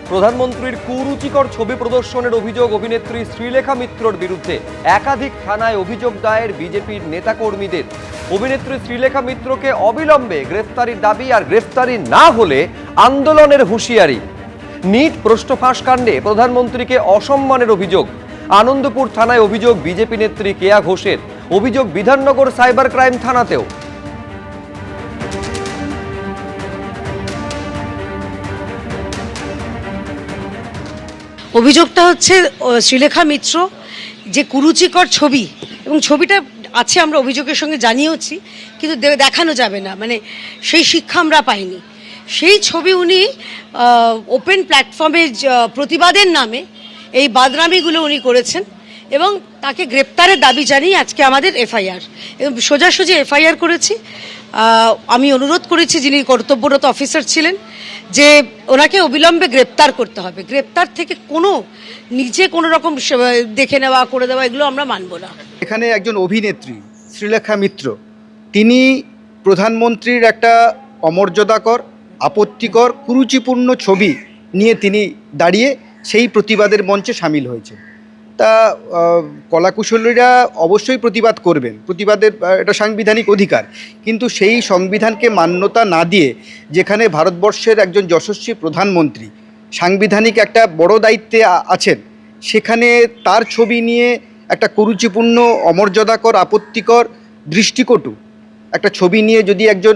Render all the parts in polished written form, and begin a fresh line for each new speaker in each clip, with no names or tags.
প্রধানমন্ত্রীর কুরুচিকর ছবি প্রদর্শনের অভিযোগ অভিনেত্রী শ্রীলেখা মিত্রর বিরুদ্ধে একাধিক থানায় অভিযোগ দায়ের বিজেপির নেতাকর্মীদের। অভিনেত্রী শ্রীলেখা মিত্রকে অবিলম্বে গ্রেফতারির দাবি, আর গ্রেফতারি না হলে আন্দোলনের হুঁশিয়ারি। নিট প্রশ্ন ফাঁস কাণ্ডে প্রধানমন্ত্রীকে অসম্মানের অভিযোগ। আনন্দপুর থানায় অভিযোগ বিজেপি নেত্রী কেয়া ঘোষের। অভিযোগ বিধাননগর সাইবার ক্রাইম থানাতেও।
অভিযোগটা হচ্ছে শ্রীলেখা মিত্র যে কুরুচিকর ছবি, এবং ছবিটা আছে, আমরা অভিযোগের সঙ্গে জানিয়েওছি, কিন্তু দেখানো যাবে না, মানে সেই শিক্ষা আমরা পাইনি। সেই ছবি উনি ওপেন প্ল্যাটফর্মে প্রতিবাদের নামে এই বাদরামিগুলো উনি করেছেন, এবং তাকে গ্রেপ্তারের দাবি জানিয়ে আজকে আমাদের এফআইআর, এবং সোজাসুজি এফআইআর করেছি। আমি অনুরোধ করেছি যিনি কর্তব্যরত অফিসার ছিলেন যে ওনাকে অবিলম্বে গ্রেপ্তার করতে হবে। গ্রেপ্তার থেকে নিচে কোনো রকম দেখে নেওয়া, করে দেওয়া, এগুলো আমরা মানব না।
এখানে একজন অভিনেত্রী শ্রীলেখা মিত্র, তিনি প্রধানমন্ত্রীর একটা অমর্যাদাকর, আপত্তিকর, কুরুচিপূর্ণ ছবি নিয়ে তিনি দাঁড়িয়ে সেই প্রতিবাদের মঞ্চে সামিল হয়েছে। তা কলাকুশলীরা অবশ্যই প্রতিবাদ করবেন, প্রতিবাদের এটা সাংবিধানিক অধিকার, কিন্তু সেই সংবিধানকে মান্যতা না দিয়ে যেখানে ভারতবর্ষের একজন যশস্বী প্রধানমন্ত্রী সাংবিধানিক একটা বড় দায়িত্বে আছেন, সেখানে তার ছবি নিয়ে একটা কুরুচিপূর্ণ, অমর্যাদাকর, আপত্তিকর, দৃষ্টিকটু একটা ছবি নিয়ে যদি একজন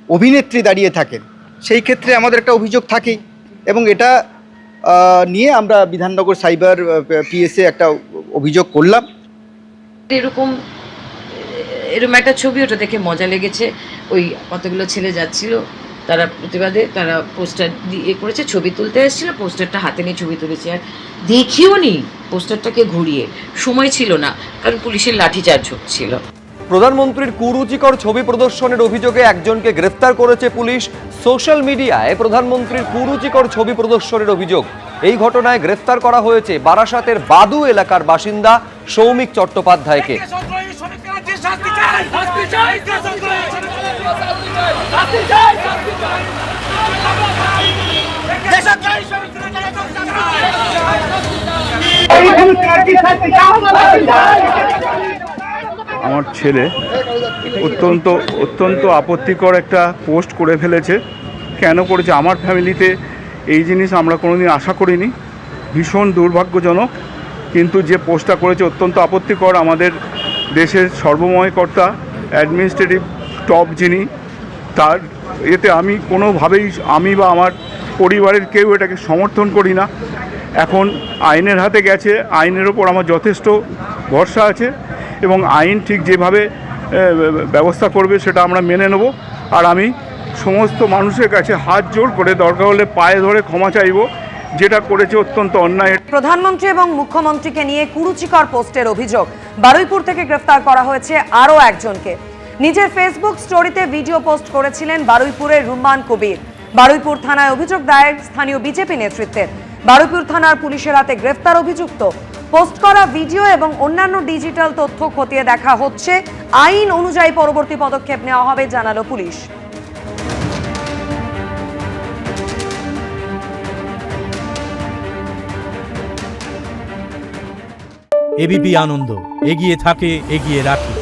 অভিনেত্রী দাঁড়িয়ে থাকেন, সেই ক্ষেত্রে আমাদের একটা অভিযোগ থাকেই, এবং এটা নিয়ে আমরা বিধাননগর সাইবার পিএসে একটা অভিযোগ করলাম।
এরকম একটা ছবি, ওটা দেখে মজা লেগেছে। ওই কতগুলো ছেলে যাচ্ছিল, তারা প্রতিবাদে তারা পোস্টার দিয়ে করেছে, ছবি তুলতে এসেছিল, পোস্টারটা হাতে নিয়ে ছবি তুলেছে, আর দেখিও নি পোস্টারটাকে ঘুরিয়ে, সময় ছিল না, কারণ পুলিশের লাঠিচার্জ হচ্ছিল।
প্রধানমন্ত্রীর কুরুচিকর ছবি প্রদর্শনের অভিযোগে একজনকে গ্রেফতার করেছে পুলিশ। সোশ্যাল মিডিয়ায় প্রধানমন্ত্রীর কুরুচিকর ছবি প্রদর্শনের অভিযোগ। এই ঘটনায় গ্রেফতার করা হয়েছে বারাসাতের বাদু এলাকার বাসিন্দা সৌমিক চট্টোপাধ্যায়কে।
আমার ছেলে অত্যন্ত আপত্তিকর একটা পোস্ট করে ফেলেছে। কেন করেছে? আমার ফ্যামিলিতে এই জিনিস আমরা কোনোদিন আশা করিনি, ভীষণ দুর্ভাগ্যজনক। কিন্তু যে পোস্টটা করেছে অত্যন্ত আপত্তিকর। আমাদের দেশের সর্বময় কর্তা, অ্যাডমিনিস্ট্রেটিভ টপ যিনি, তার এতে আমি কোনোভাবেই, আমি বা আমার পরিবারের কেউ এটাকে সমর্থন করি না। এখন আইনের হাতে গেছে, আইনের ওপর আমার যথেষ্ট ভরসা আছে, এবং আইন ঠিক যেভাবে ব্যবস্থা করবে সেটা আমরা মেনে নেব। আর আমি সমস্ত মানুষের কাছে হাত জোড় করে, দরকার হলে পায়ে ধরে ক্ষমা চাইব, যেটা করেছে অত্যন্ত অন্যায়।
প্রধানমন্ত্রী এবং মুখ্যমন্ত্রীকে নিয়ে কুরুচিকর পোস্টের অভিযোগ। বারুইপুর থেকে গ্রেফতার করা হয়েছে আরও একজনকে। নিজের ফেসবুক স্টোরিতে ভিডিও পোস্ট করেছিলেন বারুইপুরের রুম্মান কবির। বারুইপুর থানায় অভিযোগ দায়ের স্থানীয় বিজেপি নেতৃত্বের। বারুইপুর থানার পুলিশের হাতে গ্রেফতার অভিযুক্ত। পোস্ট করা ভিডিও এবং অন্যান্য ডিজিটাল তথ্য খতিয়ে দেখা হচ্ছে, আইন অনুযায়ী পরবর্তী পদক্ষেপ নেওয়া হবে জানালো পুলিশ।
এবিপি আনন্দ, এগিয়ে থাকে, এগিয়ে রাখে।